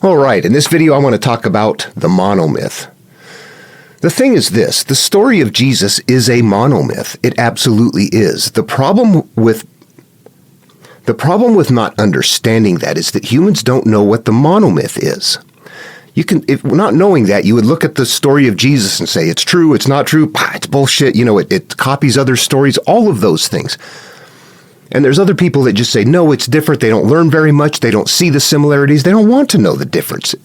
All right, in this video I want to talk about the monomyth. The thing is this, the story of Jesus is a monomyth. It absolutely is. The problem with not understanding that is that humans don't know what the monomyth is. If not knowing that, you would look at the story of Jesus and say, it's true, it's not true, it's bullshit, it copies other stories, all of those things. And there's other people that just say, no, it's different. They don't learn very much. They don't see the similarities. They don't want to know the difference.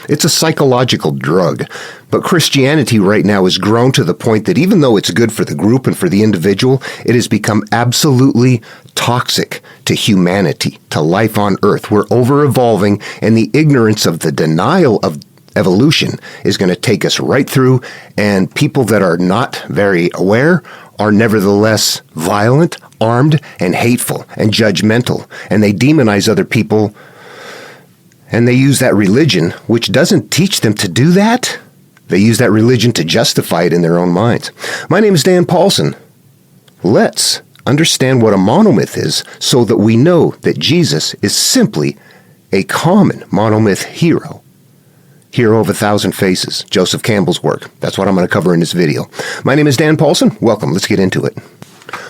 It's a psychological drug. But Christianity right now has grown to the point that even though it's good for the group and for the individual, it has become absolutely toxic to humanity, to life on earth. We're over-evolving, and the ignorance of the denial of evolution is going to take us right through, and people that are not very aware are nevertheless violent, armed, and hateful, and judgmental, and they demonize other people, and they use that religion, which doesn't teach them to do that. They use that religion to justify it in their own minds. My name is Dan Paulson. Let's understand what a monomyth is so that we know that Jesus is simply a common monomyth hero. Hero of 1,000 Faces, Joseph Campbell's work. That's what I'm going to cover in this video. My name is Dan Paulson. Welcome. Let's get into it.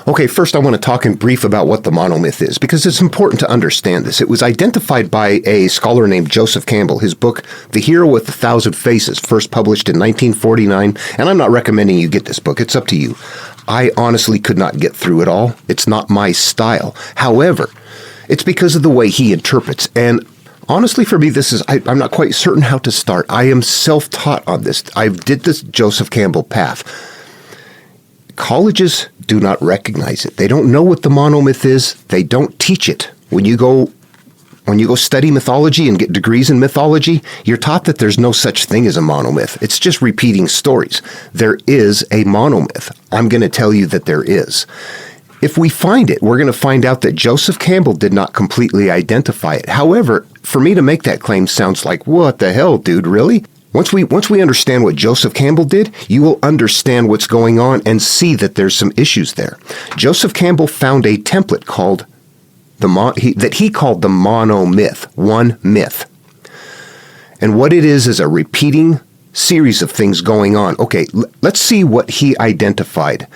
Okay, first I want to talk in brief about what the monomyth is, because it's important to understand this. It was identified by a scholar named Joseph Campbell. His book, The Hero with 1,000 Faces, first published in 1949, and I'm not recommending you get this book. It's up to you. I honestly could not get through it all. It's not my style. However, it's because of the way he interprets, and honestly, for me, I'm not quite certain how to start. I am self-taught on this. I did this Joseph Campbell path. Colleges do not recognize it. They don't know what the monomyth is. They don't teach it. When you go study mythology and get degrees in mythology, you're taught that there's no such thing as a monomyth. It's just repeating stories. There is a monomyth. I'm going to tell you that there is. If we find it, we're going to find out that Joseph Campbell did not completely identify it. However, for me to make that claim sounds like, what the hell, dude, really? Once we understand what Joseph Campbell did, you will understand what's going on and see that there's some issues there. Joseph Campbell found a template called that he called the monomyth, one myth. And what it is a repeating series of things going on. Okay, let's see what he identified.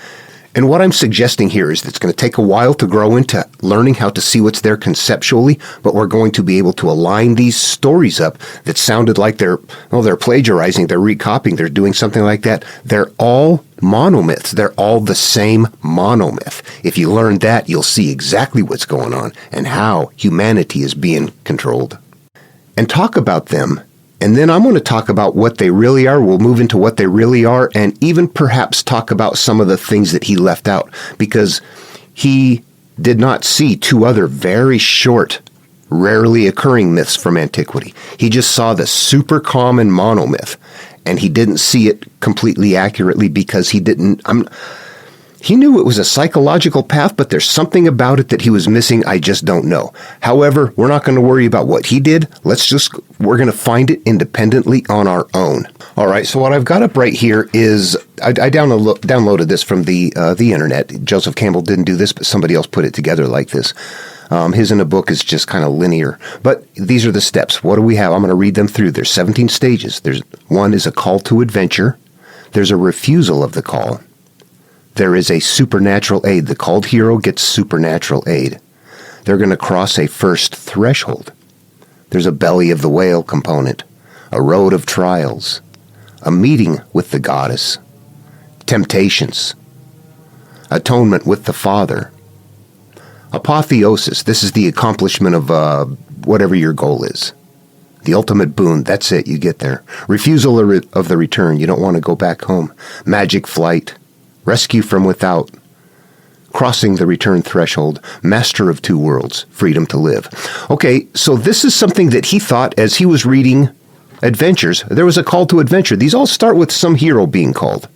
And what I'm suggesting here is that it's going to take a while to grow into learning how to see what's there conceptually, but we're going to be able to align these stories up that sounded like they're plagiarizing, they're recopying, they're doing something like that. They're all monomyths. They're all the same monomyth. If you learn that, you'll see exactly what's going on and how humanity is being controlled. And talk about them. And then I'm going to talk about what they really are. We'll move into what they really are and even perhaps talk about some of the things that he left out, because he did not see two other very short, rarely occurring myths from antiquity. He just saw the super common monomyth, and he didn't see it completely accurately because he knew it was a psychological path, but there's something about it that he was missing. I just don't know. However, we're not going to worry about what he did. We're going to find it independently on our own. All right, so what I've got up right here is, I downloaded this from the internet. Joseph Campbell didn't do this, but somebody else put it together like this. His in a book is just kind of linear. But these are the steps. What do we have? I'm going to read them through. There's 17 stages. One is a call to adventure. There's a refusal of the call. There is a supernatural aid. The called hero gets supernatural aid. They're going to cross a first threshold. There's a belly of the whale component, a road of trials, a meeting with the goddess, temptations, atonement with the Father, apotheosis. This is the accomplishment of whatever your goal is. The ultimate boon, that's it, you get there. Refusal of the return, you don't want to go back home. Magic flight. Rescue from without, crossing the return threshold, master of two worlds, freedom to live. Okay, so this is something that he thought as he was reading adventures. There was a call to adventure. These all start with some hero being called.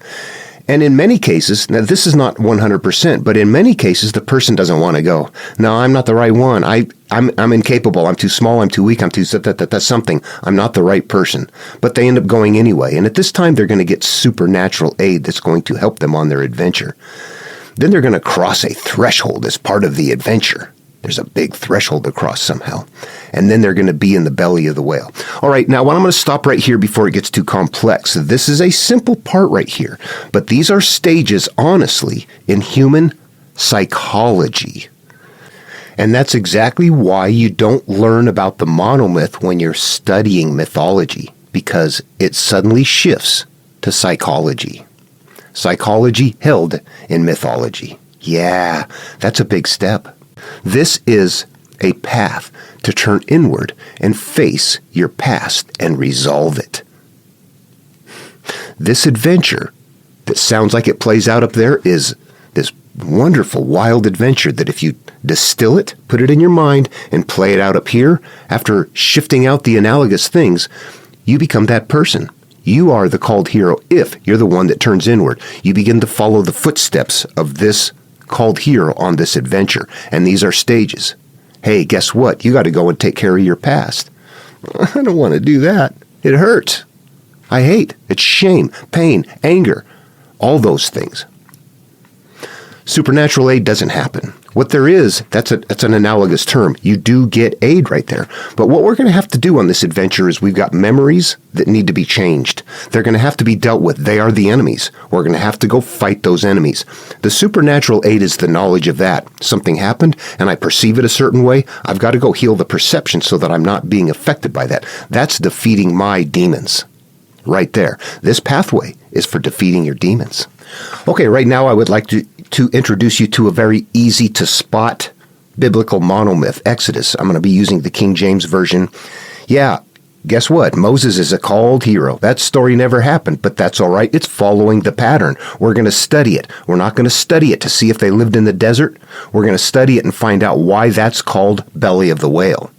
And in many cases, now this is not 100%, but in many cases, the person doesn't want to go. No, I'm not the right one. I'm incapable. I'm too small. I'm too weak. I'm too that's something. I'm not the right person. But they end up going anyway. And at this time, they're going to get supernatural aid that's going to help them on their adventure. Then they're going to cross a threshold as part of the adventure. There's a big threshold to cross somehow. And then they're going to be in the belly of the whale. All right, now I'm going to stop right here before it gets too complex. This is a simple part right here. But these are stages, honestly, in human psychology. And that's exactly why you don't learn about the monomyth when you're studying mythology, because it suddenly shifts to psychology. Psychology held in mythology. Yeah, that's a big step. This is a path to turn inward and face your past and resolve it. This adventure that sounds like it plays out up there is this wonderful, wild adventure that if you distill it, put it in your mind, and play it out up here, after shifting out the analogous things, you become that person. You are the called hero if you're the one that turns inward. You begin to follow the footsteps of this called hero on this adventure. And these are stages. Hey, guess what? You got to go and take care of your past. I don't want to do that. It hurts. I hate. It's shame, pain, anger, all those things. Supernatural aid doesn't happen. What there is, that's an analogous term. You do get aid right there. But what we're going to have to do on this adventure is we've got memories that need to be changed. They're going to have to be dealt with. They are the enemies. We're going to have to go fight those enemies. The supernatural aid is the knowledge of that. Something happened, and I perceive it a certain way. I've got to go heal the perception so that I'm not being affected by that. That's defeating my demons. Right there. This pathway is for defeating your demons. Okay, right now I would like to introduce you to a very easy to spot biblical monomyth, Exodus. I'm going to be using the King James Version. Yeah, guess what? Moses is a called hero. That story never happened, but that's all right. It's following the pattern. We're going to study it. We're not going to study it to see if they lived in the desert. We're going to study it and find out why that's called belly of the whale.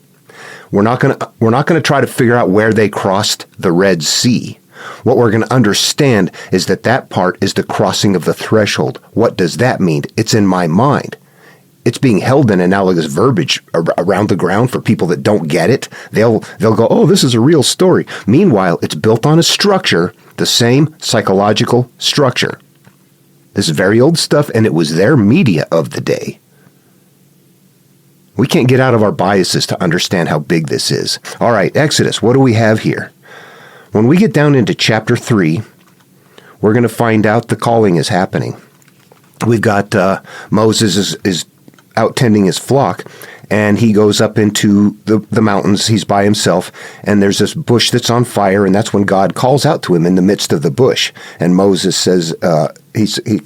We're not going to try to figure out where they crossed the Red Sea. What we're going to understand is that part is the crossing of the threshold. What does that mean? It's in my mind. It's being held in analogous verbiage around the ground for people that don't get it. They'll go, oh, this is a real story. Meanwhile, it's built on a structure, the same psychological structure. This is very old stuff, and it was their media of the day. We can't get out of our biases to understand how big this is. All right, Exodus, what do we have here? When we get down into chapter 3, we're going to find out the calling is happening. We've got Moses is out tending his flock, and he goes up into the mountains. He's by himself, and there's this bush that's on fire, and that's when God calls out to him in the midst of the bush. And Moses says, he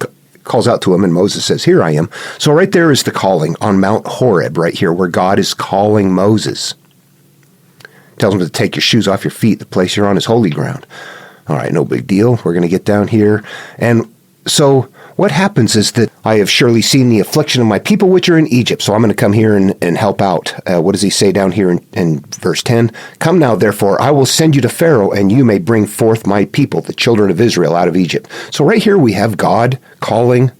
calls out to him, and Moses says, here I am. So right there is the calling on Mount Horeb, right here, where God is calling Moses. Tells him to take your shoes off your feet. The place you're on is holy ground. All right, no big deal. We're going to get down here. And so what happens is that I have surely seen the affliction of my people which are in Egypt. So I'm going to come here and help out. What does he say down here in verse 10? Come now, therefore, I will send you to Pharaoh, and you may bring forth my people, the children of Israel, out of Egypt. So right here we have God calling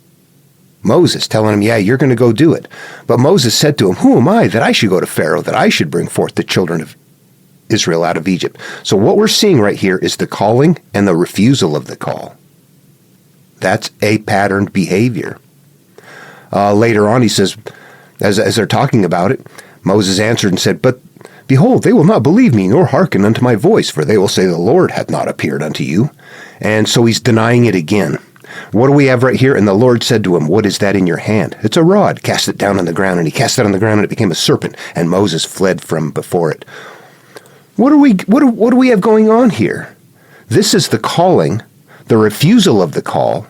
Moses, telling him, yeah, you're going to go do it. But Moses said to him, who am I that I should go to Pharaoh, that I should bring forth the children of Israel out of Egypt? So what we're seeing right here is the calling and the refusal of the call. That's a patterned behavior. Later on, he says, as they're talking about it, Moses answered and said, but behold, they will not believe me, nor hearken unto my voice, for they will say, the Lord hath not appeared unto you. And so he's denying it again. What do we have right here? And the Lord said to him, what is that in your hand? It's a rod. Cast it down on the ground. And he cast it on the ground, and it became a serpent. And Moses fled from before it. What do we have going on here? This is the calling, the refusal of the call,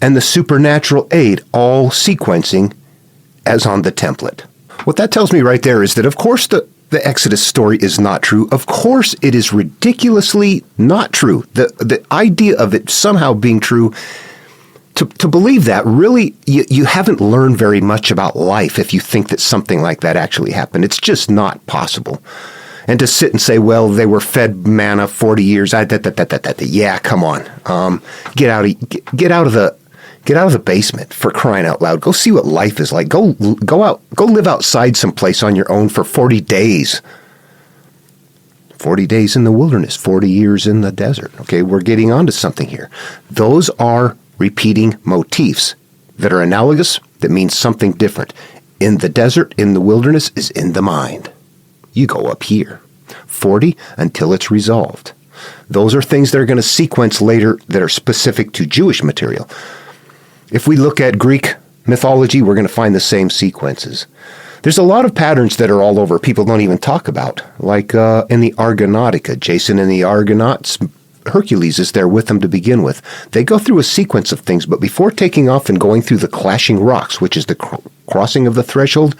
and the supernatural aid all sequencing as on the template. What that tells me right there is that, of course, the Exodus story is not true. Of course, it is ridiculously not true. The idea of it somehow being true, to believe that, really, you haven't learned very much about life if you think that something like that actually happened. It's just not possible. And to sit and say, well, they were fed manna 40 years. Yeah, come on. Get out of the basement, for crying out loud. Go see what life is like. Go live outside someplace on your own for 40 days. 40 days in the wilderness, 40 years in the desert. Okay, we're getting onto something here. Those are repeating motifs that are analogous, that means something different. in the desert, in the wilderness, is in the mind. You go up here. 40 until it's resolved. Those are things that are going to sequence later that are specific to Jewish material. If we look at Greek mythology, we're going to find the same sequences. There's a lot of patterns that are all over people don't even talk about, like in the Argonautica, Jason and the Argonauts, Hercules is there with them to begin with. They go through a sequence of things, but before taking off and going through the clashing rocks, which is the crossing of the threshold,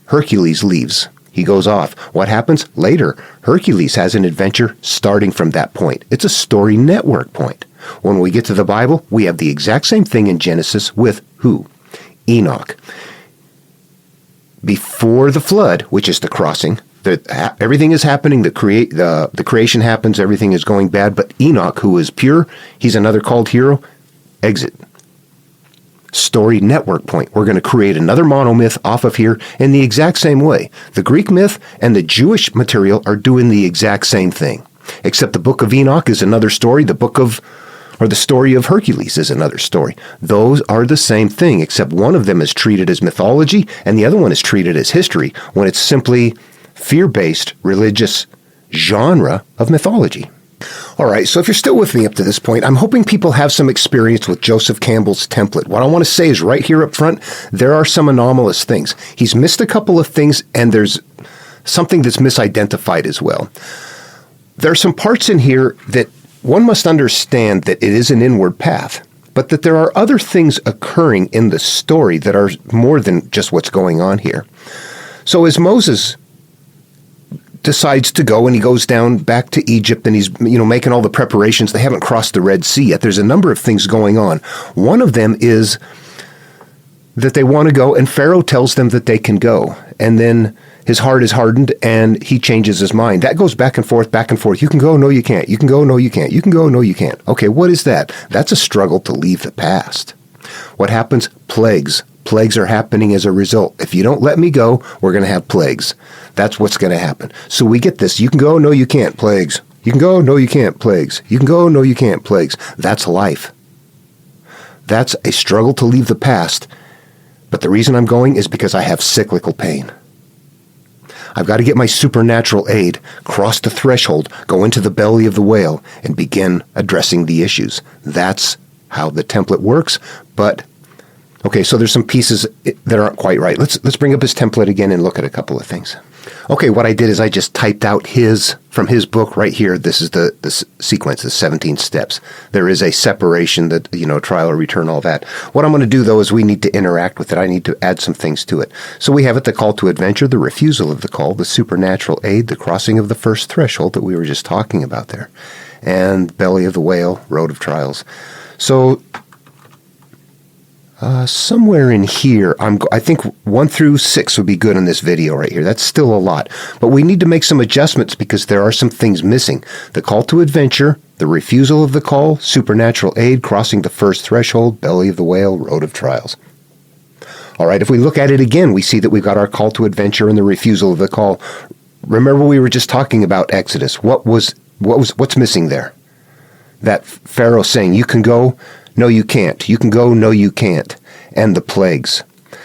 Hercules leaves. He goes off. What happens? Later, Hercules has an adventure starting from that point. It's a story network point. When we get to the Bible, we have the exact same thing in Genesis with who? Enoch. Before the flood, which is the crossing, everything is happening, the creation happens, everything is going bad, but Enoch, who is pure, he's another called hero, exit. Story network point. We're going to create another monomyth off of here in the exact same way. The Greek myth and the Jewish material are doing the exact same thing, except the book of Enoch is another story, the story of Hercules is another story. Those are the same thing, except one of them is treated as mythology and the other one is treated as history when it's simply fear-based religious genre of mythology. All right, so if you're still with me up to this point, I'm hoping people have some experience with Joseph Campbell's template. What I want to say is right here up front, there are some anomalous things. He's missed a couple of things, and there's something that's misidentified as well. There are some parts in here that one must understand that it is an inward path, but that there are other things occurring in the story that are more than just what's going on here. So as Moses decides to go and he goes down back to Egypt and he's making all the preparations, they haven't crossed the Red Sea yet. There's a number of things going on. One of them is that they want to go and Pharaoh tells them that they can go. And then his heart is hardened and he changes his mind. That goes back and forth, back and forth. You can go, no, you can't. You can go, no, you can't. You can go, no, you can't. Okay, what is that? That's a struggle to leave the past. What happens? Plagues. Plagues are happening as a result. If you don't let me go, we're going to have plagues. That's what's going to happen. So we get this. You can go, no, you can't. Plagues. You can go, no, you can't. Plagues. You can go, no, you can't. Plagues. That's life. That's a struggle to leave the past. But the reason I'm going is because I have cyclical pain. I've got to get my supernatural aid, cross the threshold, go into the belly of the whale, and begin addressing the issues. That's how the template works. But, okay, so there's some pieces that aren't quite right. Let's bring up his template again and look at a couple of things. Okay, what I did is I just typed out from his book right here. This is the sequence, the 17 steps. There is a separation that, trial or return, all that. What I'm going to do, though, is we need to interact with it. I need to add some things to it. So we have it, the call to adventure, the refusal of the call, the supernatural aid, the crossing of the first threshold that we were just talking about there, and belly of the whale, road of trials. So somewhere in here, I think 1 through 6 would be good in this video right here. That's still a lot. But we need to make some adjustments because there are some things missing. The call to adventure, the refusal of the call, supernatural aid, crossing the first threshold, belly of the whale, road of trials. All right, if we look at it again, we see that we've got our call to adventure and the refusal of the call. Remember we were just talking about Exodus. What's missing there? That Pharaoh saying, you can go, no, you can't. You can go, no, you can't. And the plagues.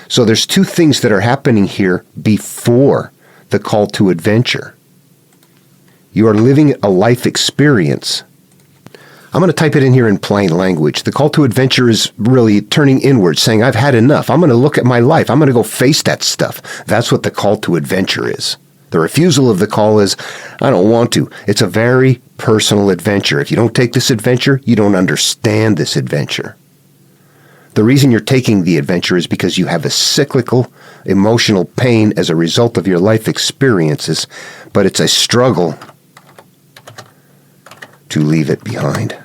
So there's 2 things that are happening here before the call to adventure. You are living a life experience. I'm going to type it in here in plain language. The call to adventure is really turning inward, saying, I've had enough. I'm going to look at my life. I'm going to go face that stuff. That's what the call to adventure is. The refusal of the call is, I don't want to. It's a very personal adventure. If you don't take this adventure, you don't understand this adventure. The reason you're taking the adventure is because you have a cyclical emotional pain as a result of your life experiences, but it's a struggle to leave it behind.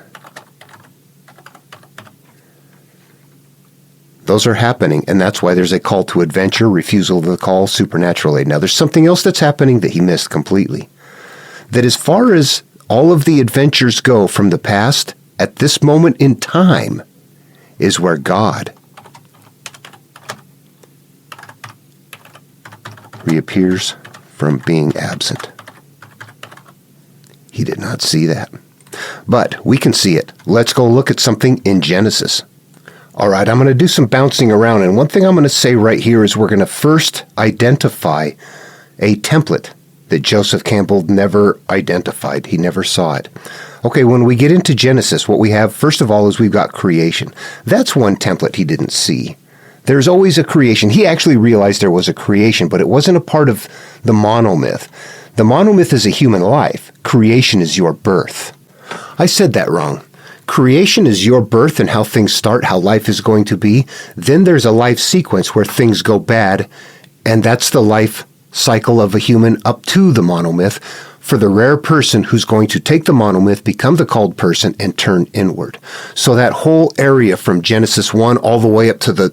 Those are happening, and that's why there's a call to adventure, refusal of the call, supernatural aid. Now, there's something else that's happening that he missed completely. That as far as all of the adventures go from the past, at this moment in time, is where God reappears from being absent. He did not see that. But we can see it. Let's go look at something in Genesis. All right, I'm going to do some bouncing around, and one thing I'm going to say right here is we're going to first identify a template that Joseph Campbell never identified. He never saw it. Okay, when we get into Genesis, what we have, first of all, is we've got creation. That's one template he didn't see. There's always a creation. He actually realized there was a creation, but it wasn't a part of the monomyth. The monomyth is a human life. Creation is your birth. I said that wrong. Creation is your birth and how things start, how life is going to be. Then there's a life sequence where things go bad, and that's the life cycle of a human up to the monomyth for the rare person who's going to take the monomyth, become the called person, and turn inward. So that whole area from Genesis 1 all the way up to the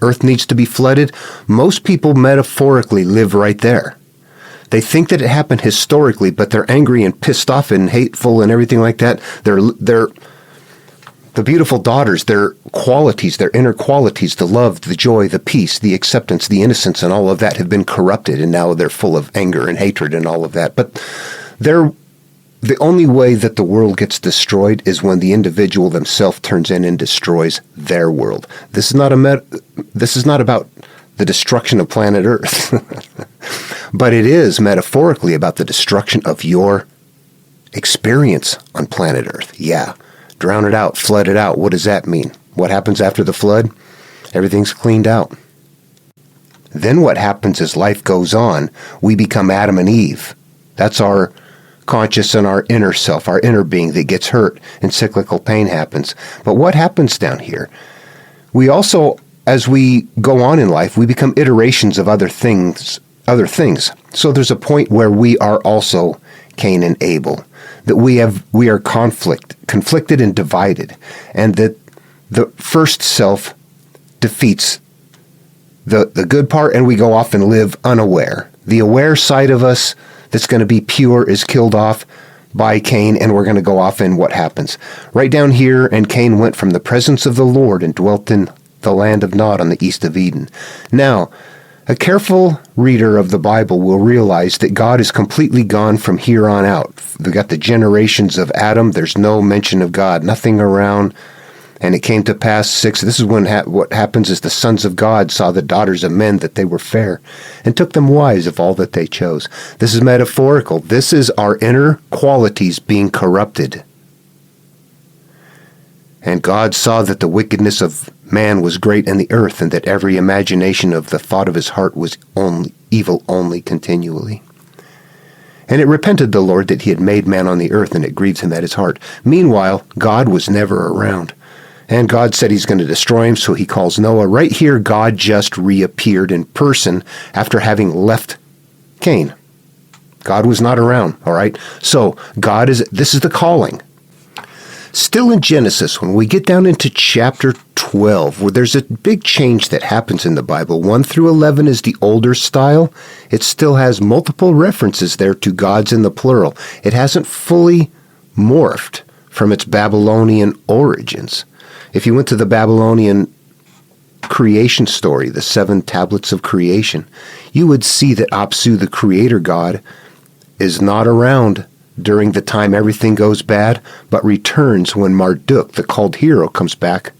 earth needs to be flooded, most people metaphorically live right there. They think that it happened historically, but they're angry and pissed off and hateful and everything like that. They're the beautiful daughters, their qualities, their inner qualities, the love, the joy, the peace, the acceptance, the innocence, and all of that have been corrupted, and now they're full of anger and hatred and all of that. But the only way that the world gets destroyed is when the individual themselves turns in and destroys their world. This is not about the destruction of planet Earth, but it is metaphorically about the destruction of your experience on planet Earth. Yeah. Drown it out, flood it out. What does that mean? What happens after the flood? Everything's cleaned out. Then what happens as life goes on? We become Adam and Eve. That's our conscious and our inner self, our inner being that gets hurt and cyclical pain happens. But what happens down here? We also, as we go on in life, we become iterations of other things. So there's a point where we are also Cain and Abel, that we are conflicted and divided, and that the first self defeats the good part, and we go off and live unaware. The aware side of us that's going to be pure is killed off by Cain, and we're going to go off, and what happens? Right down here, and Cain went from the presence of the Lord and dwelt in the land of Nod on the east of Eden. Now, a careful reader of the Bible will realize that God is completely gone from here on out. We've got the generations of Adam. There's no mention of God, nothing around. And it came to pass 6. This is when what happens is the sons of God saw the daughters of men that they were fair and took them wives of all that they chose. This is metaphorical. This is our inner qualities being corrupted. And God saw that the wickedness of man was great in the earth, and that every imagination of the thought of his heart was evil only continually. And it repented the Lord that he had made man on the earth, and it grieves him at his heart. Meanwhile, God was never around. And God said he's going to destroy him, so he calls Noah. Right here, God just reappeared in person after having left Cain. God was not around, all right? So this is the calling. Still in Genesis, when we get down into chapter 12, where there's a big change that happens in the Bible. 1 through 11 is the older style. It still has multiple references there to gods in the plural. It hasn't fully morphed from its Babylonian origins. If you went to the Babylonian creation story, the 7 tablets of creation, you would see that Apsu, the creator god, is not around during the time everything goes bad, but returns when Marduk, the called hero, comes back.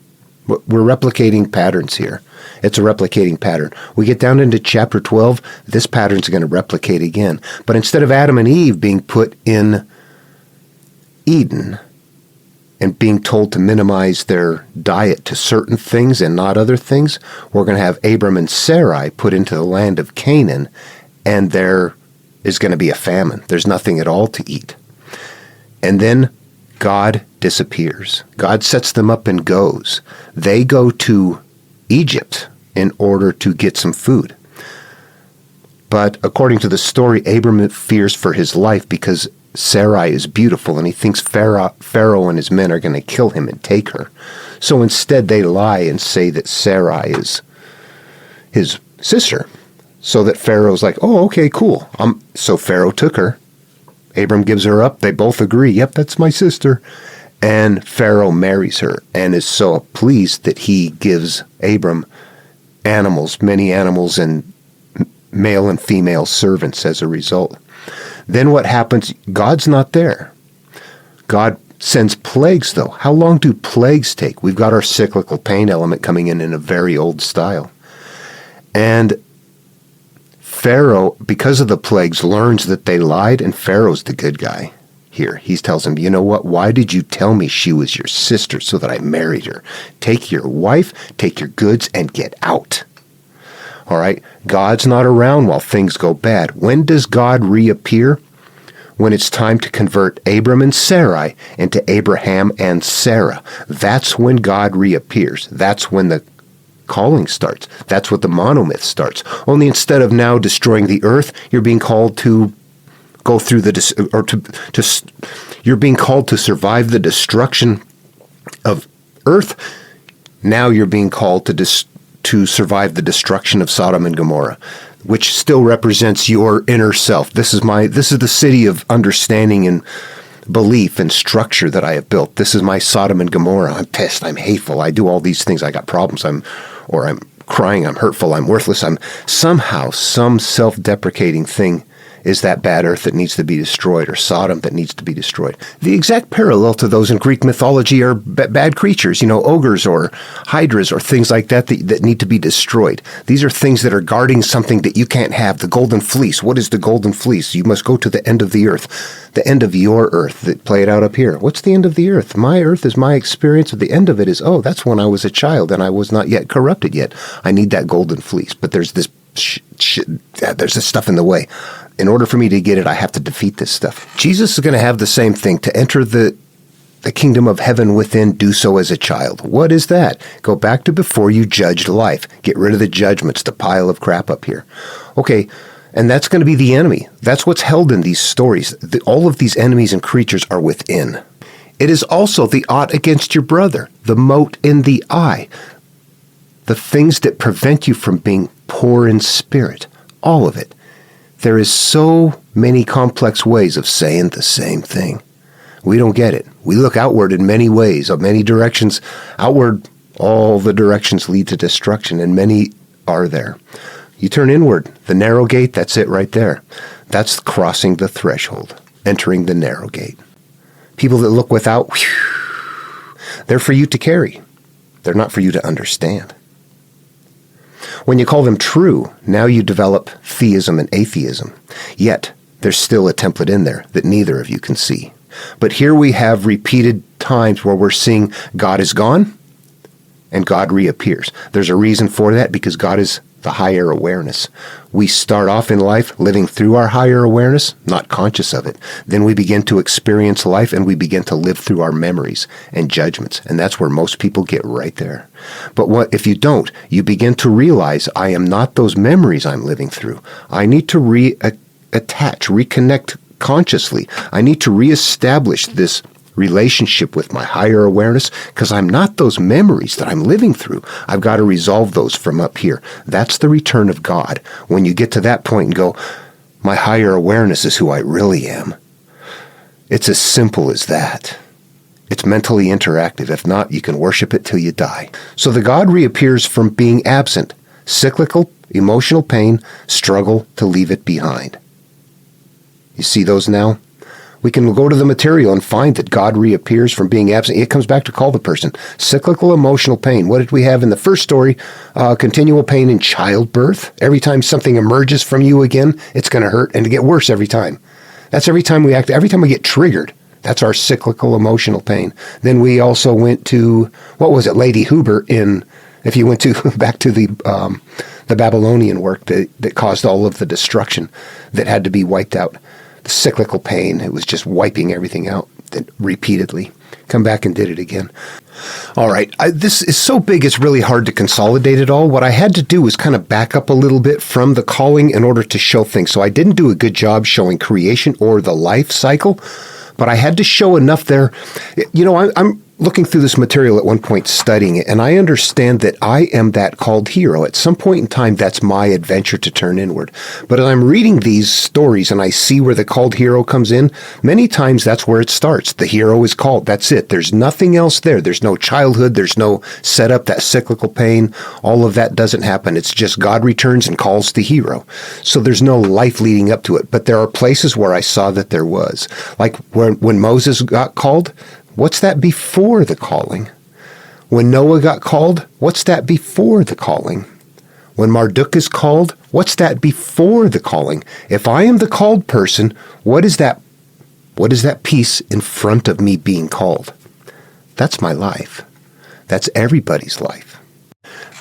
We're replicating patterns here. It's a replicating pattern. We get down into chapter 12, this pattern's going to replicate again. But instead of Adam and Eve being put in Eden and being told to minimize their diet to certain things and not other things, we're going to have Abram and Sarai put into the land of Canaan, and there is going to be a famine. There's nothing at all to eat. And then God disappears. God sets them up and goes. They go to Egypt in order to get some food. But according to the story, Abram fears for his life because Sarai is beautiful, and he thinks Pharaoh and his men are going to kill him and take her. So instead they lie and say that Sarai is his sister. So that Pharaoh's like, oh, okay, cool. So Pharaoh took her. Abram gives her up. They both agree, yep, that's my sister. And Pharaoh marries her and is so pleased that he gives Abram animals, many animals, and male and female servants as a result. Then what happens? God's not there. God sends plagues, though. How long do plagues take? We've got our cyclical pain element coming in a very old style. And Pharaoh, because of the plagues, learns that they lied, and Pharaoh's the good guy here. He tells him, you know what? Why did you tell me she was your sister so that I married her? Take your wife, take your goods, and get out. All right? God's not around while things go bad. When does God reappear? When it's time to convert Abram and Sarai into Abraham and Sarah. That's when God reappears. That's when the calling starts. That's what the monomyth starts. Only instead of now destroying the earth, you're being called to go through you're being called to survive the destruction of earth. Now you're being called to survive the destruction of Sodom and Gomorrah, which still represents your inner self. This is the city of understanding and belief and structure that I have built. This is my Sodom and Gomorrah. I'm pissed. I'm hateful. I do all these things. I got problems. I'm crying. I'm hurtful. I'm worthless. I'm somehow some self-deprecating thing is that bad earth that needs to be destroyed, or Sodom that needs to be destroyed. The exact parallel to those in Greek mythology are bad creatures, ogres or hydras or things like that need to be destroyed. These are things that are guarding something that you can't have. The golden fleece. What is the golden fleece? You must go to the end of the earth, the end of your earth. Play it out up here. What's the end of the earth? My earth is my experience. The end of it is, that's when I was a child and I was not yet corrupted yet. I need that golden fleece. But there's this there's this stuff in the way. In order for me to get it, I have to defeat this stuff. Jesus is going to have the same thing. To enter the kingdom of heaven within, do so as a child. What is that? Go back to before you judged life. Get rid of the judgments, the pile of crap up here. Okay, and that's going to be the enemy. That's what's held in these stories. All of these enemies and creatures are within. It is also the ought against your brother, the mote in the eye, the things that prevent you from being poor in spirit, all of it. There is so many complex ways of saying the same thing. We don't get it. We look outward in many ways, of many directions. Outward, all the directions lead to destruction, and many are there. You turn inward, the narrow gate, that's it right there. That's crossing the threshold, entering the narrow gate. People that look without, they're for you to carry. They're not for you to understand. When you call them true, now you develop theism and atheism. Yet, there's still a template in there that neither of you can see. But here we have repeated times where we're seeing God is gone and God reappears. There's a reason for that, because God is the higher awareness. We start off in life living through our higher awareness, not conscious of it. Then we begin to experience life and we begin to live through our memories and judgments. And that's where most people get right there. But what if you don't? You begin to realize, I am not those memories I'm living through. I need to reconnect consciously. I need to reestablish this relationship with my higher awareness, because I'm not those memories that I'm living through. I've got to resolve those from up here. That's the return of God. When you get to that point and go, my higher awareness is who I really am. It's as simple as that. It's mentally interactive. If not, you can worship it till you die. So the God reappears from being absent. Cyclical, emotional pain, struggle to leave it behind. You see those now? We can go to the material and find that God reappears from being absent. It comes back to call the person. Cyclical emotional pain. What did we have in the first story? Continual pain in childbirth. Every time something emerges from you again, it's going to hurt and to get worse every time. That's every time we act. Every time we get triggered. That's our cyclical emotional pain. Then we also went to, what was it, Lady Huber in, if you went to back to the Babylonian work that caused all of the destruction that had to be wiped out. The cyclical pain, it was just wiping everything out repeatedly. Come back and did it again. All right, this is so big it's really hard to consolidate it all. What I had to do was kind of back up a little bit from the calling in order to show things. So I didn't do a good job showing creation or the life cycle, but I had to show enough there. I'm looking through this material at one point, studying it, and I understand that I am that called hero. At some point in time, that's my adventure to turn inward. But as I'm reading these stories and I see where the called hero comes in, many times that's where it starts. The hero is called. That's it. There's nothing else there. There's no childhood. There's no setup, that cyclical pain. All of that doesn't happen. It's just God returns and calls the hero. So there's no life leading up to it. But there are places where I saw that there was. Like when Moses got called, What's that before the calling? When Noah got called, what's that before the calling? When Marduk is called, what's that before the calling? If I am the called person, what is that piece in front of me being called? That's my life. That's everybody's life.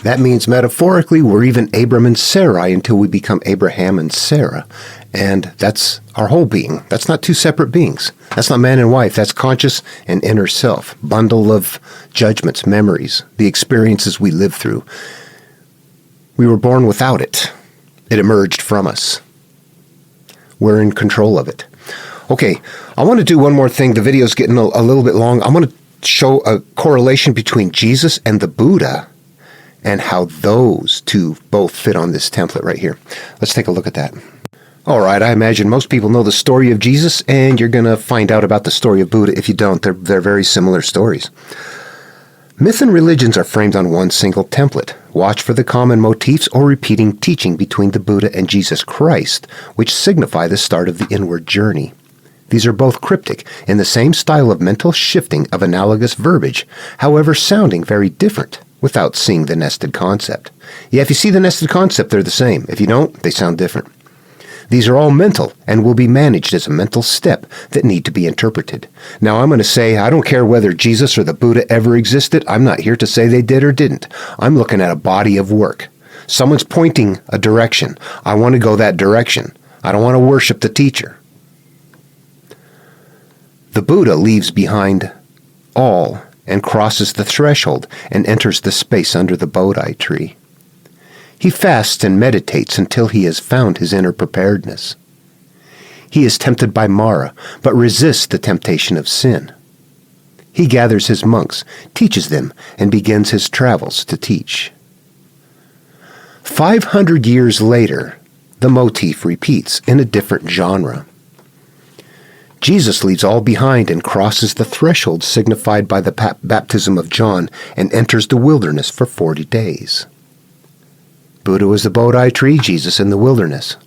That means metaphorically, we're even Abram and Sarai until we become Abraham and Sarah. And that's our whole being. That's not two separate beings. That's not man and wife. That's conscious and inner self. Bundle of judgments, memories, the experiences we live through. We were born without it. It emerged from us. We're in control of it. Okay, I want to do one more thing. The video's getting a little bit long. I want to show a correlation between Jesus and the Buddha and how those two both fit on this template right here. Let's take a look at that. All right, I imagine most people know the story of Jesus, and you're going to find out about the story of Buddha. If you don't, they're very similar stories. Myth and religions are framed on one single template. Watch for the common motifs or repeating teaching between the Buddha and Jesus Christ, which signify the start of the inward journey. These are both cryptic, in the same style of mental shifting of analogous verbiage, however sounding very different, without seeing the nested concept. Yeah, if you see the nested concept, they're the same. If you don't, they sound different. These are all mental and will be managed as a mental step that need to be interpreted. Now, I'm going to say, I don't care whether Jesus or the Buddha ever existed. I'm not here to say they did or didn't. I'm looking at a body of work. Someone's pointing a direction. I want to go that direction. I don't want to worship the teacher. The Buddha leaves behind all and crosses the threshold and enters the space under the Bodhi tree. He fasts and meditates until he has found his inner preparedness. He is tempted by Mara, but resists the temptation of sin. He gathers his monks, teaches them, and begins his travels to teach. 500 years later, the motif repeats in a different genre. Jesus leaves all behind and crosses the threshold signified by the baptism of John and enters the wilderness for 40 days. Buddha was the Bodhi tree, Jesus in the wilderness.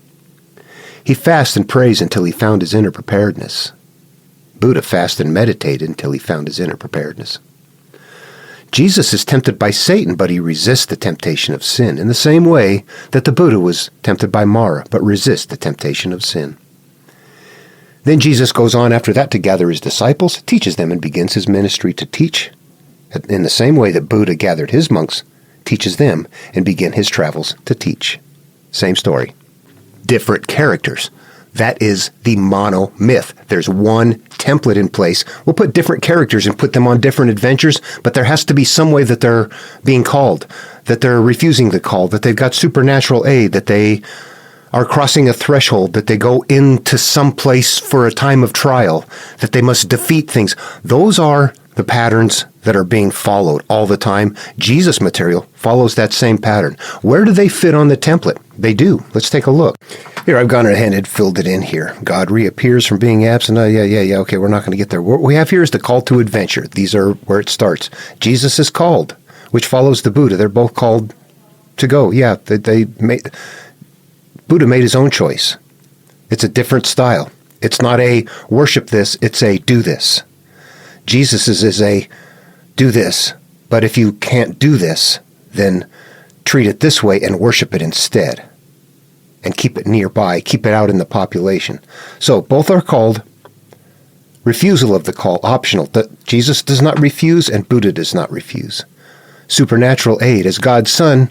He fasted and prays until he found his inner preparedness. Buddha fasted and meditated until he found his inner preparedness. Jesus is tempted by Satan, but he resists the temptation of sin in the same way that the Buddha was tempted by Mara, but resists the temptation of sin. Then Jesus goes on after that to gather his disciples, teaches them, and begins his ministry to teach. In the same way that Buddha gathered his monks, teaches them, and begin his travels to teach. Same story. Different characters. That is the mono-myth. There's one template in place. We'll put different characters and put them on different adventures, but there has to be some way that they're being called, that they're refusing the call, that they've got supernatural aid, that they are crossing a threshold, that they go into some place for a time of trial, that they must defeat things. Those are the patterns that are being followed all the time. Jesus material follows that same pattern. Where do they fit on the template? They do. Let's take a look. Here, I've gone ahead and filled it in here. God reappears from being absent. Okay, we're not going to get there. What we have here is the call to adventure. These are where it starts. Jesus is called, which follows the Buddha. They're both called to go. Yeah, Buddha made his own choice. It's a different style. It's not a worship this, it's a do this. Jesus is a do this, but if you can't do this, then treat it this way and worship it instead. And keep it nearby, keep it out in the population. So both are called. Refusal of the call, optional. Jesus does not refuse and Buddha does not refuse. Supernatural aid. As God's Son,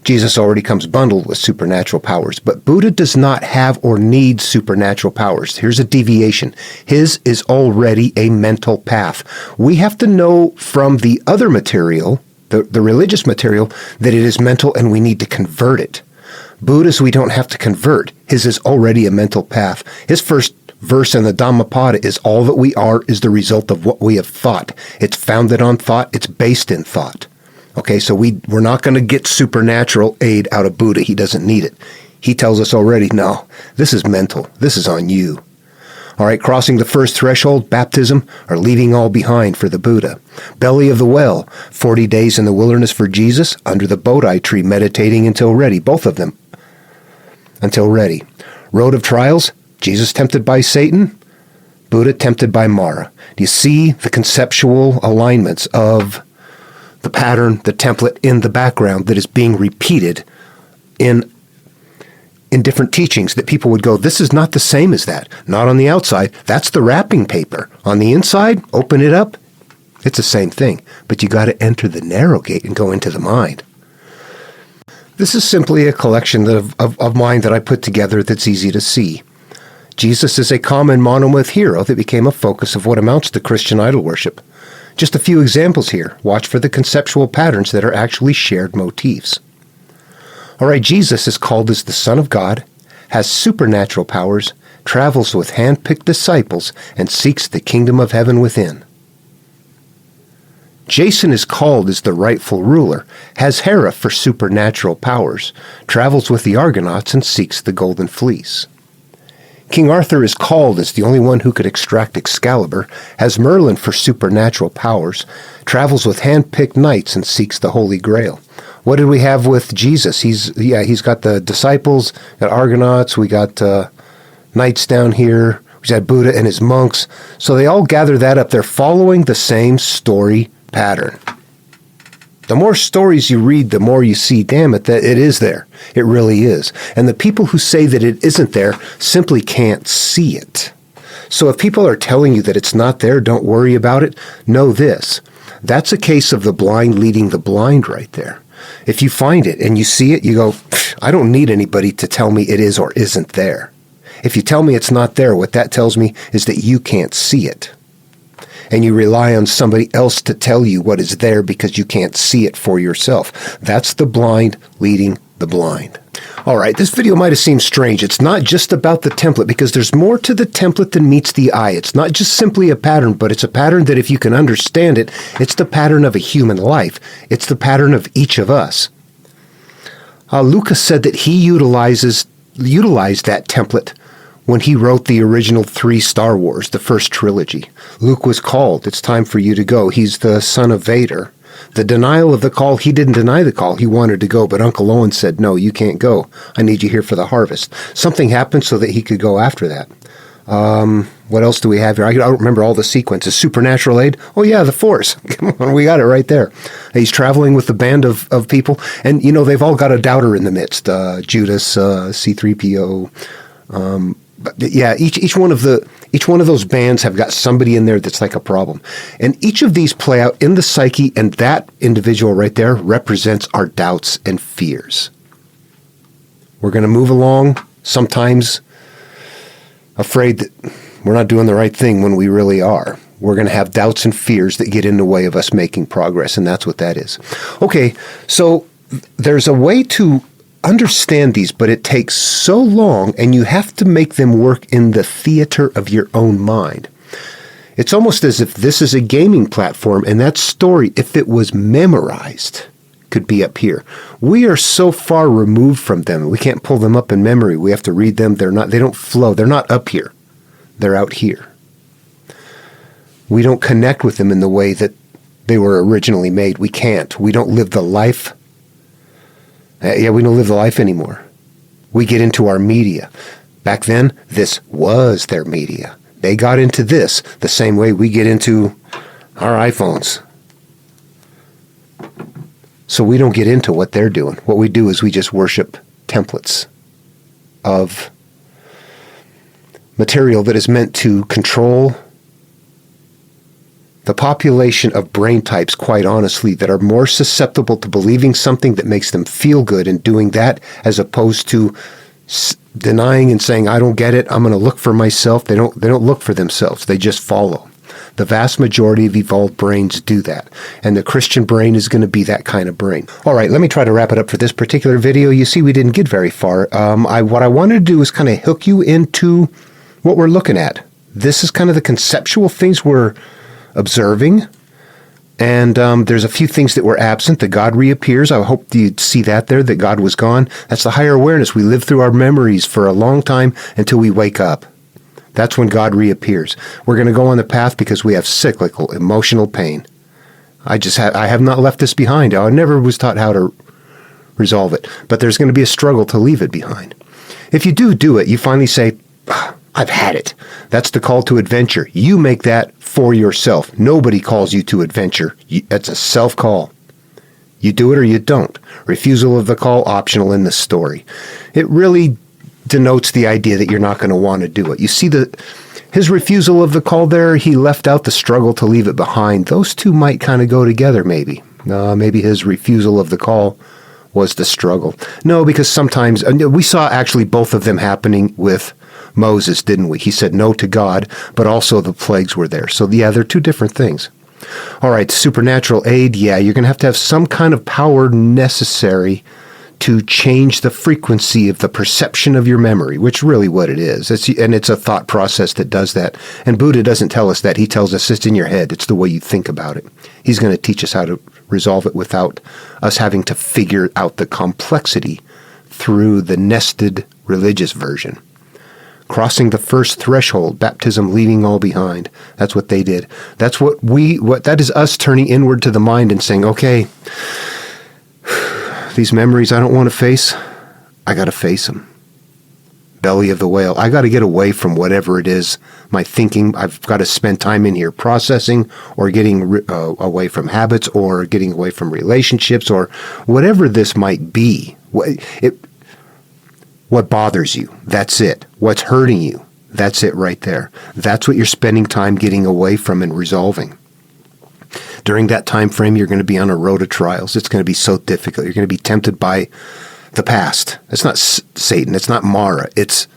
Jesus already comes bundled with supernatural powers, but Buddha does not have or need supernatural powers. Here's a deviation. His is already a mental path. We have to know from the other material, the religious material, that it is mental and we need to convert it. Buddhist, we don't have to convert. His is already a mental path. His first verse in the Dhammapada is all that we are is the result of what we have thought. It's founded on thought. It's based in thought. Okay, so we're not going to get supernatural aid out of Buddha. He doesn't need it. He tells us already, no, this is mental. This is on you. All right, crossing the first threshold, baptism, or leaving all behind for the Buddha. Belly of the well, 40 days in the wilderness for Jesus, under the Bodhi tree, meditating until ready, both of them, until ready. Road of trials, Jesus tempted by Satan, Buddha tempted by Mara. Do you see the conceptual alignments of the pattern, the template in the background that is being repeated in different teachings that people would go, this is not the same as that. Not on the outside. That's the wrapping paper. On the inside, open it up. It's the same thing. But you got to enter the narrow gate and go into the mind. This is simply a collection of mind that I put together that's easy to see. Jesus is a common monomyth hero that became a focus of what amounts to Christian idol worship. Just a few examples here. Watch for the conceptual patterns that are actually shared motifs. All right, Jesus is called as the Son of God, has supernatural powers, travels with hand-picked disciples, and seeks the kingdom of heaven within. Jason is called as the rightful ruler, has Hera for supernatural powers, travels with the Argonauts, and seeks the golden fleece. King Arthur is called as the only one who could extract Excalibur, has Merlin for supernatural powers, travels with hand-picked knights, and seeks the Holy Grail. What did we have with Jesus? He's got the disciples, got Argonauts, we got knights down here, we had Buddha and his monks. So they all gather that up. They're following the same story pattern. The more stories you read, the more you see, damn it, that it is there. It really is. And the people who say that it isn't there simply can't see it. So if people are telling you that it's not there, don't worry about it, know this. That's a case of the blind leading the blind right there. If you find it and you see it, you go, I don't need anybody to tell me it is or isn't there. If you tell me it's not there, what that tells me is that you can't see it. And you rely on somebody else to tell you what is there because you can't see it for yourself. That's the blind leading the blind. All right, this video might have seemed strange. It's not just about the template because there's more to the template than meets the eye. It's not just simply a pattern, but it's a pattern that if you can understand it, it's the pattern of a human life. It's the pattern of each of us. Lucas said that he utilized that template when he wrote the original 3 Star Wars, the first trilogy. Luke was called. It's time for you to go. He's the son of Vader. The denial of the call, he didn't deny the call. He wanted to go, but Uncle Owen said, no, you can't go. I need you here for the harvest. Something happened so that he could go after that. What else do we have here? I don't remember all the sequences. Supernatural aid? Oh, yeah, the Force. Come on, we got it right there. He's traveling with a band of people, and, they've all got a doubter in the midst. Judas, C-3PO. But yeah, each one of those bands have got somebody in there that's like a problem. And each of these play out in the psyche, and that individual right there represents our doubts and fears. We're going to move along, sometimes afraid that we're not doing the right thing when we really are. We're going to have doubts and fears that get in the way of us making progress, and that's what that is. Okay, so there's a way to understand these, but it takes so long, and you have to make them work in the theater of your own mind. It's almost as if this is a gaming platform, and that story, if it was memorized, could be up here. We are so far removed from them. We can't pull them up in memory. We have to read them. They don't flow. They're not up here. They're out here. We don't connect with them in the way that they were originally made. We can't. We don't live the life. We don't live the life anymore. We get into our media. Back then, this was their media. They got into this the same way we get into our iPhones. So we don't get into what they're doing. What we do is we just worship templates of material that is meant to control the population of brain types, quite honestly, that are more susceptible to believing something that makes them feel good and doing that, as opposed to denying and saying, I don't get it, I'm going to look for myself. They don't look for themselves. They just follow. The vast majority of evolved brains do that. And the Christian brain is going to be that kind of brain. All right, let me try to wrap it up for this particular video. You see, we didn't get very far. What I wanted to do is kind of hook you into what we're looking at. This is kind of the conceptual things we're observing, and there's a few things that were absent. That God reappears. I hope you'd see that there, that God was gone. That's the higher awareness. We live through our memories for a long time until we wake up. That's when God reappears. We're going to go on the path because we have cyclical emotional pain. I have not left this behind. I never was taught how to resolve it, but there's going to be a struggle to leave it behind. If you do it, you finally say, I've had it. That's the call to adventure. You make that for yourself. Nobody calls you to adventure. It's a self-call. You do it or you don't. Refusal of the call, optional in the story. It really denotes the idea that you're not going to want to do it. You see his refusal of the call there, he left out the struggle to leave it behind. Those two might kind of go together maybe. Maybe his refusal of the call was the struggle. No, because sometimes, we saw actually both of them happening with Moses, didn't we? He said no to God, but also the plagues were there. So yeah, they're two different things. All right, supernatural aid, yeah, you're going to have some kind of power necessary to change the frequency of the perception of your memory, which really what it is. It's a thought process that does that. And Buddha doesn't tell us that. He tells us it's in your head. It's the way you think about it. He's going to teach us how to resolve it without us having to figure out the complexity through the nested religious version. Crossing the first threshold, baptism, leaving all behind. That's what they did. That's that is us turning inward to the mind and saying, okay, these memories I don't want to face, I got to face them. Belly of the whale. I got to get away from whatever it is, my thinking. I've got to spend time in here processing or getting away from habits or getting away from relationships or whatever this might be. What bothers you? That's it. What's hurting you? That's it right there. That's what you're spending time getting away from and resolving. During that time frame, you're going to be on a road of trials. It's going to be so difficult. You're going to be tempted by the past. It's not Satan. It's not Mara. It's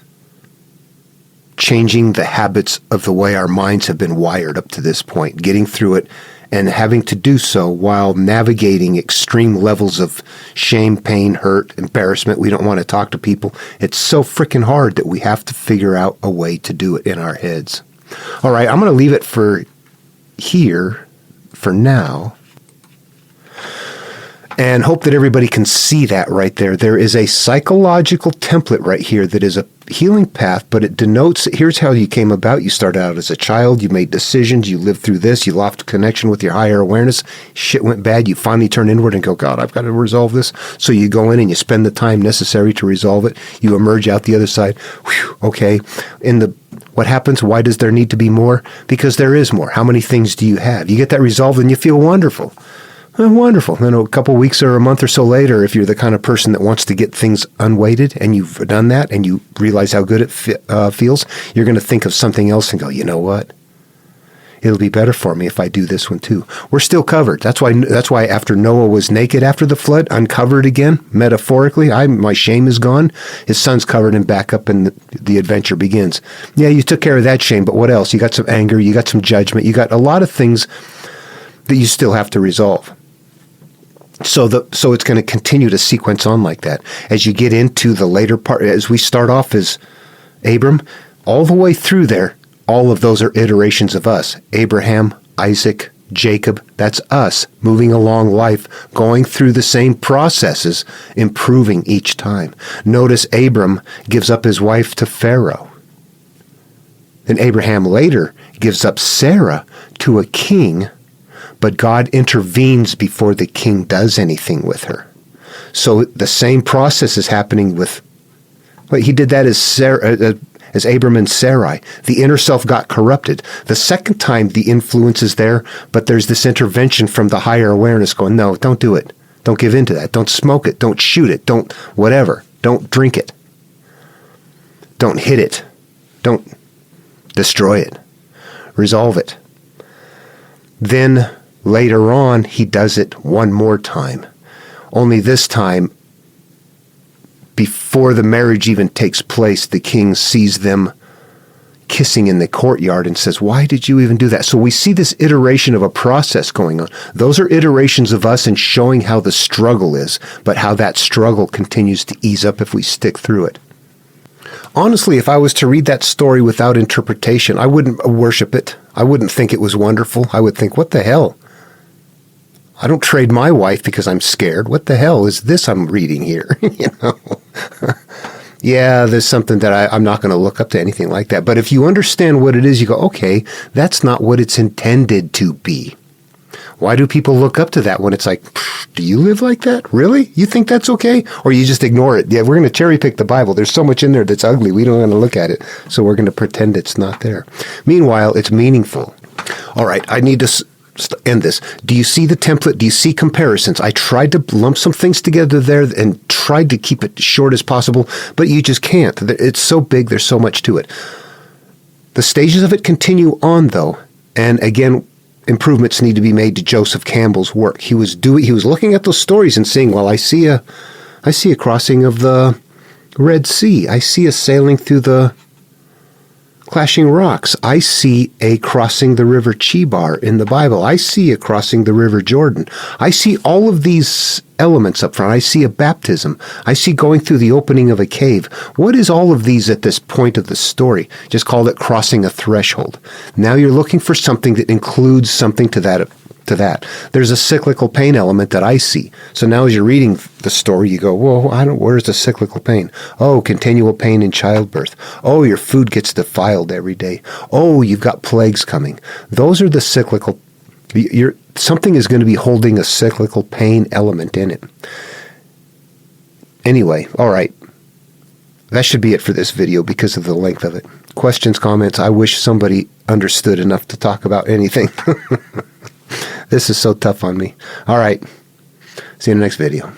changing the habits of the way our minds have been wired up to this point, getting through it and having to do so while navigating extreme levels of shame, pain, hurt, embarrassment. We don't want to talk to people. It's so freaking hard that we have to figure out a way to do it in our heads. All right, I'm going to leave it for here for now and hope that everybody can see that right there. There is a psychological template right here that is a healing path, but it denotes, here's how you came about. You started out as a child, you made decisions, you lived through this, you lost connection with your higher awareness, shit went bad, you finally turn inward and go, God, I've got to resolve this. So you go in and you spend the time necessary to resolve it. You emerge out the other side. Whew, okay. What happens? Why does there need to be more? Because there is more. How many things do you have? You get that resolved and you feel wonderful. Wonderful. Then a couple of weeks or a month or so later, if you're the kind of person that wants to get things unweighted and you've done that and you realize how good it feels, you're going to think of something else and go, you know what? It'll be better for me if I do this one too. We're still covered. That's why after Noah was naked after the flood, uncovered again, metaphorically, my shame is gone. His son's covered and back up and the adventure begins. Yeah, you took care of that shame, but what else? You got some anger, you got some judgment, you got a lot of things that you still have to resolve. So it's going to continue to sequence on like that. As you get into the later part, as we start off as Abram, all the way through there, all of those are iterations of us. Abraham, Isaac, Jacob, that's us moving along life, going through the same processes, improving each time. Notice Abram gives up his wife to Pharaoh. And Abraham later gives up Sarah to a king, but God intervenes before the king does anything with her. So the same process is happening with, he did that as Abram and Sarai. The inner self got corrupted. The second time the influence is there, but there's this intervention from the higher awareness going, no, don't do it. Don't give in to that. Don't smoke it. Don't shoot it. Don't whatever. Don't drink it. Don't hit it. Don't destroy it. Resolve it. Then later on, he does it one more time. Only this time, before the marriage even takes place, the king sees them kissing in the courtyard and says, why did you even do that? So we see this iteration of a process going on. Those are iterations of us and showing how the struggle is, but how that struggle continues to ease up if we stick through it. Honestly, if I was to read that story without interpretation, I wouldn't worship it. I wouldn't think it was wonderful. I would think, what the hell? I don't trade my wife because I'm scared. What the hell is this I'm reading here? Yeah, there's something that I'm not going to look up to anything like that. But if you understand what it is, you go, okay, that's not what it's intended to be. Why do people look up to that when it's like, do you live like that? Really? You think that's okay? Or you just ignore it? Yeah, we're going to cherry pick the Bible. There's so much in there that's ugly. We don't want to look at it. So we're going to pretend it's not there. Meanwhile, it's meaningful. All right, I need to end this. Do you see the template? Do you see comparisons? I tried to lump some things together there and tried to keep it short as possible, but you just can't. It's so big. There's so much to it. The stages of it continue on, though. And again, improvements need to be made to Joseph Campbell's work. He was looking at those stories and saying, well, I see a crossing of the Red Sea. I see a sailing through the clashing rocks. I see a crossing the river Chebar in the Bible. I see a crossing the river Jordan. I see all of these elements up front. I see a baptism. I see going through the opening of a cave. What is all of these at this point of the story? Just call it crossing a threshold. Now you're looking for something that includes something to that. There's a cyclical pain element that I see. So now as you're reading the story, you go, well, where's the cyclical pain? Oh, continual pain in childbirth. Oh, your food gets defiled every day. Oh, you've got plagues coming. Those are the cyclical. Something is going to be holding a cyclical pain element in it. Anyway, all right. That should be it for this video because of the length of it. Questions, comments? I wish somebody understood enough to talk about anything. This is so tough on me. All right. See you in the next video.